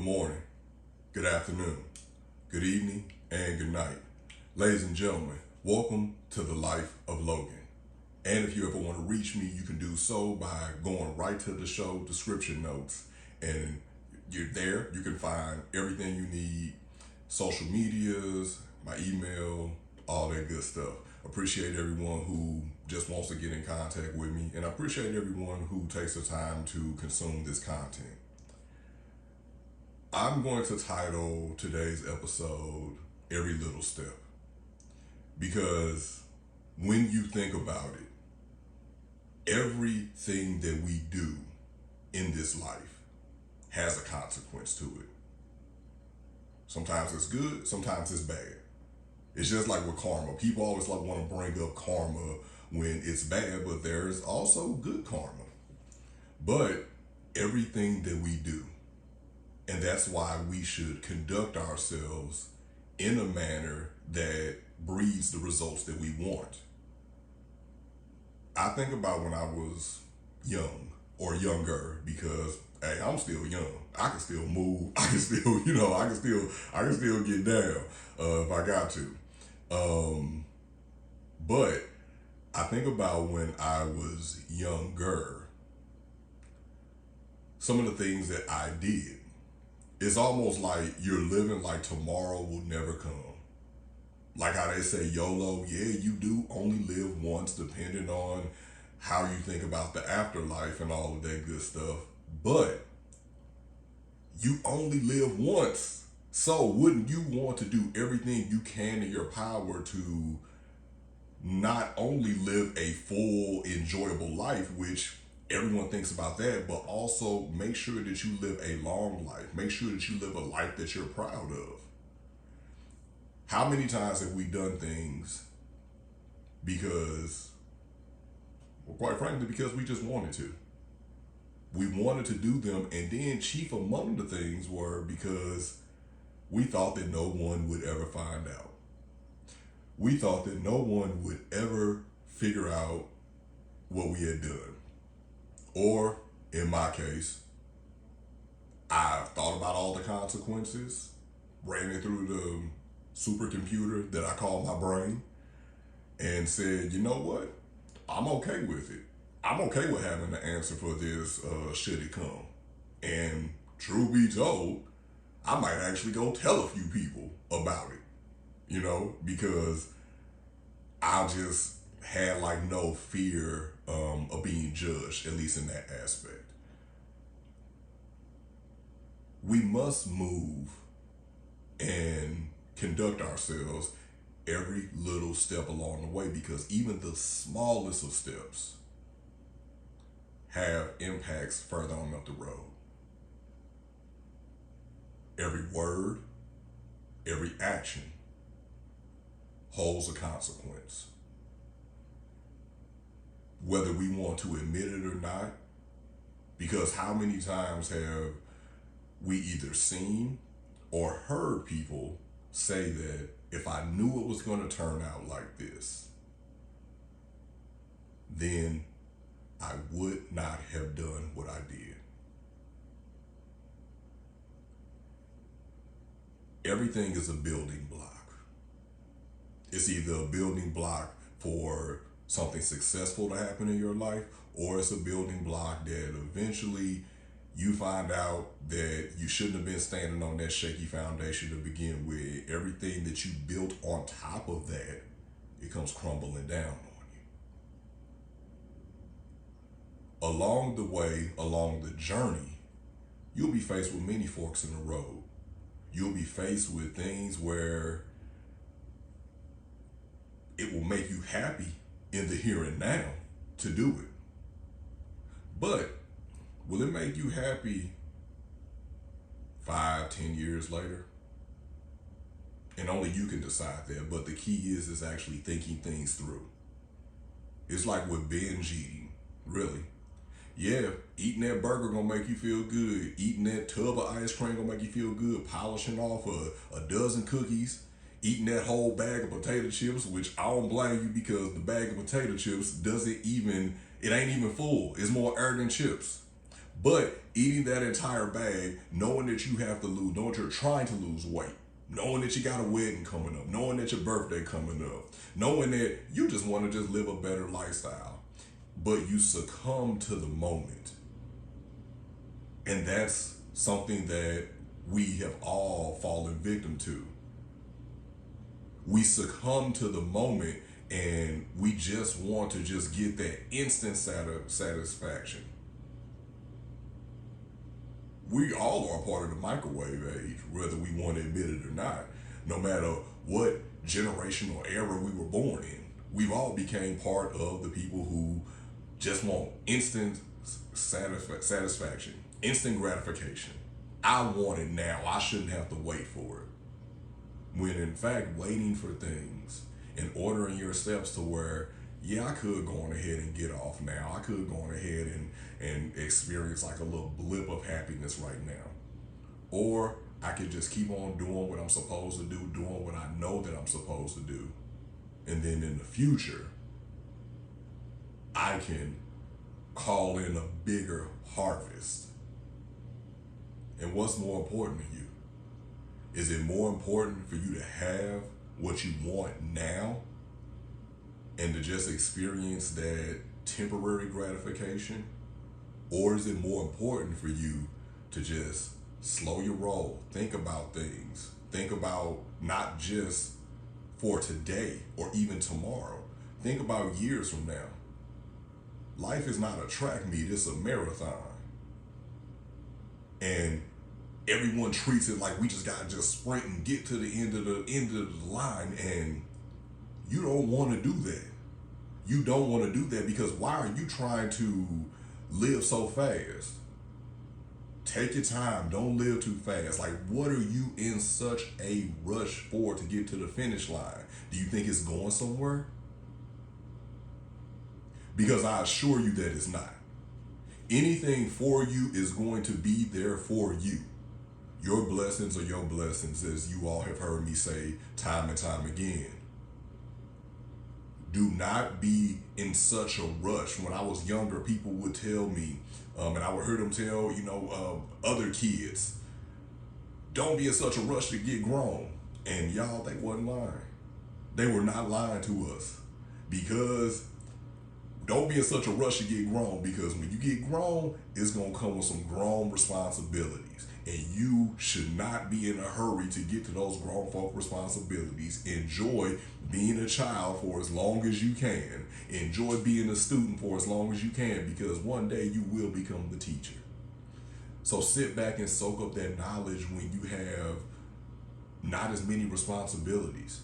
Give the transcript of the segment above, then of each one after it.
morning, good afternoon, good evening, and good night. Ladies and gentlemen, welcome to the Life of Logan. And if you ever want to reach me, you can do so by going right to the show description notes. And you're there, you can find everything you need, social medias, my email, all that good stuff. Appreciate everyone who just wants to get in contact with me, and I appreciate everyone who takes the time to consume this content. I'm going to title today's episode Every Little Step, because when you think about it, everything that we do in this life has a consequence to it. Sometimes it's good, sometimes it's bad. It's just like with karma. People always want to bring up karma when it's bad, but there's also good karma. But everything that we do, and that's why we should conduct ourselves in a manner that breeds the results that we want. I think about when I was young or younger, because hey, I'm still young. I can still move. I can still, I can still get down if I got to. But I think about when I was younger, some of the things that I did. It's almost like you're living like tomorrow will never come. Like how they say YOLO, yeah, you do only live once, depending on how you think about the afterlife and all of that good stuff. But you only live once. So wouldn't you want to do everything you can in your power to not only live a full, enjoyable life, which everyone thinks about that, but also make sure that you live a long life. Make sure that you live a life that you're proud of. How many times have we done things because, well, quite frankly, because we just wanted to? We wanted to do them, and then chief among the things were because we thought that no one would ever find out. We thought that no one would ever figure out what we had done. Or, in my case, I thought about all the consequences, ran it through the supercomputer that I call my brain, and said, you know what? I'm okay with it. I'm okay with having the answer for this should it come. And truth be told, I might actually go tell a few people about it, because I just had like no fear of being judged, at least in that aspect. We must move and conduct ourselves every little step along the way, because even the smallest of steps have impacts further on up the road. Every word, every action holds a consequence. Whether we want to admit it or not, because how many times have we either seen or heard people say that if I knew it was going to turn out like this, then I would not have done what I did. Everything is a building block. It's either a building block for something successful to happen in your life, or it's a building block that eventually you find out that you shouldn't have been standing on that shaky foundation to begin with. Everything that you built on top of that, it comes crumbling down on you. Along the way, along the journey, you'll be faced with many forks in the road. You'll be faced with things where it will make you happy in the here and now to do it. But will it make you happy 5-10 years later? And only you can decide that. But the key is actually thinking things through. It's like with binge eating, really. Yeah, eating that burger gonna make you feel good. Eating that tub of ice cream gonna make you feel good. Polishing off a dozen cookies. Eating that whole bag of potato chips, which I don't blame you, because the bag of potato chips it ain't even full. It's more air than chips. But eating that entire bag, knowing that you have to lose, knowing you're trying to lose weight, knowing that you got a wedding coming up, knowing that your birthday coming up, knowing that you just want to just live a better lifestyle, but you succumb to the moment. And that's something that we have all fallen victim to. We succumb to the moment and we just want to just get that instant satisfaction. We all are part of the microwave age, whether we want to admit it or not. No matter what generational era we were born in, we've all became part of the people who just want instant satisfaction, instant gratification. I want it now. I shouldn't have to wait for it. When in fact, waiting for things and ordering your steps to where, yeah, I could go on ahead and get off now. I could go on ahead and experience like a little blip of happiness right now. Or I could just keep on doing what I'm supposed to do, doing what I know that I'm supposed to do. And then in the future, I can call in a bigger harvest. And what's more important to you? Is it more important for you to have what you want now and to just experience that temporary gratification? Or is it more important for you to just slow your roll, think about things, think about not just for today or even tomorrow, think about years from now. Life is not a track meet, it's a marathon. And everyone treats it like we just gotta just sprint and get to the end of the line, and you don't want to do that. You don't want to do that because why are you trying to live so fast? Take your time, don't live too fast. Like, what are you in such a rush for to get to the finish line? Do you think it's going somewhere? Because I assure you that it's not. Anything for you is going to be there for you. Your blessings are your blessings, as you all have heard me say time and time again. Do not be in such a rush. When I was younger, people would tell me, and I would hear them tell, other kids, don't be in such a rush to get grown. And y'all, they wasn't lying. They were not lying to us. Because don't be in such a rush to get grown, because when you get grown, it's going to come with some grown responsibilities. And you should not be in a hurry to get to those grown folk responsibilities. Enjoy being a child for as long as you can. Enjoy being a student for as long as you can, because one day you will become the teacher. So sit back and soak up that knowledge when you have not as many responsibilities.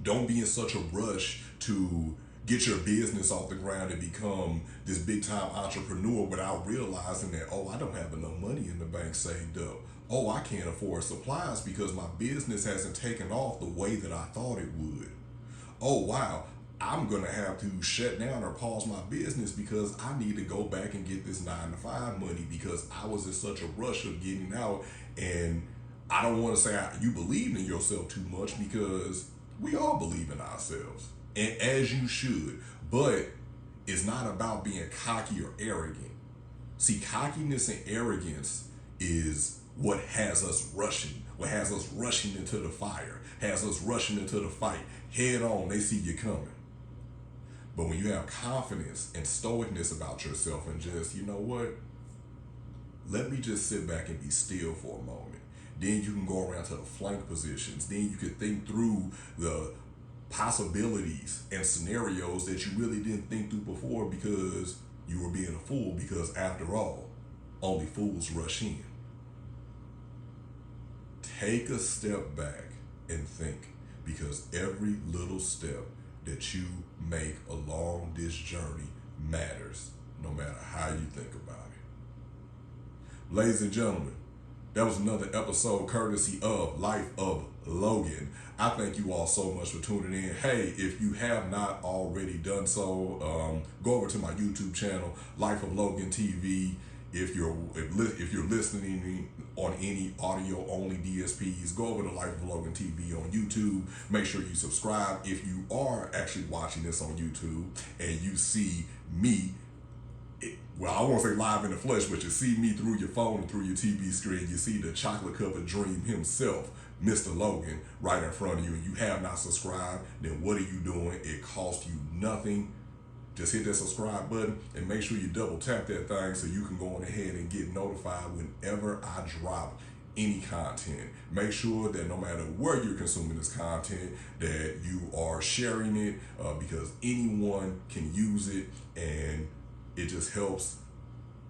Don't be in such a rush to get your business off the ground and become this big time entrepreneur without realizing that, oh, I don't have enough money in the bank saved up. Oh, I can't afford supplies because my business hasn't taken off the way that I thought it would. Oh, wow, I'm going to have to shut down or pause my business because I need to go back and get this 9-to-5 money because I was in such a rush of getting out. And I don't want to say you believe in yourself too much, because we all believe in ourselves. And as you should, but it's not about being cocky or arrogant. See, cockiness and arrogance is what has us rushing, into the fire, has us rushing into the fight, head on, they see you coming. But when you have confidence and stoicness about yourself and just, you know what, let me just sit back and be still for a moment. Then you can go around to the flank positions. Then you can think through the possibilities and scenarios that you really didn't think through before because you were being a fool, because after all, only fools rush in. Take a step back and think, because every little step that you make along this journey matters, no matter how you think about it. Ladies and gentlemen, that was another episode courtesy of Life of Logan. I thank you all so much for tuning in. Hey, if you have not already done so, go over to my YouTube channel, Life of Logan TV. If you're listening on any audio only DSPs, go over to Life of Logan TV on YouTube. Make sure you subscribe. If you are actually watching this on YouTube and you see me, well, I won't say live in the flesh, but you see me through your phone and through your TV screen. You see the chocolate covered dream himself, Mr. Logan, right in front of you, and you have not subscribed, then what are you doing? It costs you nothing. Just hit that subscribe button and make sure you double tap that thing so you can go on ahead and get notified whenever I drop any content. Make sure that no matter where you're consuming this content, that you are sharing it, because anyone can use it, and it just helps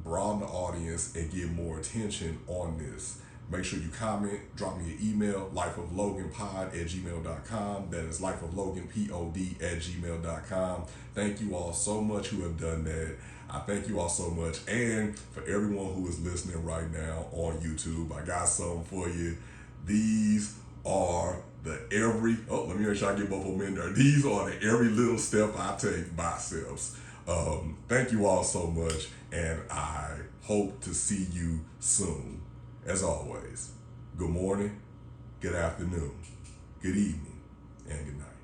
broaden the audience and get more attention on this. Make sure you comment, drop me an email, lifeofloganpod@gmail.com. That is lifeofloganpod@gmail.com. Thank you all so much who have done that. I thank you all so much. And for everyone who is listening right now on YouTube, I got something for you. These are let me make sure I get both of them in there. These are the every little step I take biceps. Thank you all so much, and I hope to see you soon. As always, good morning, good afternoon, good evening, and good night.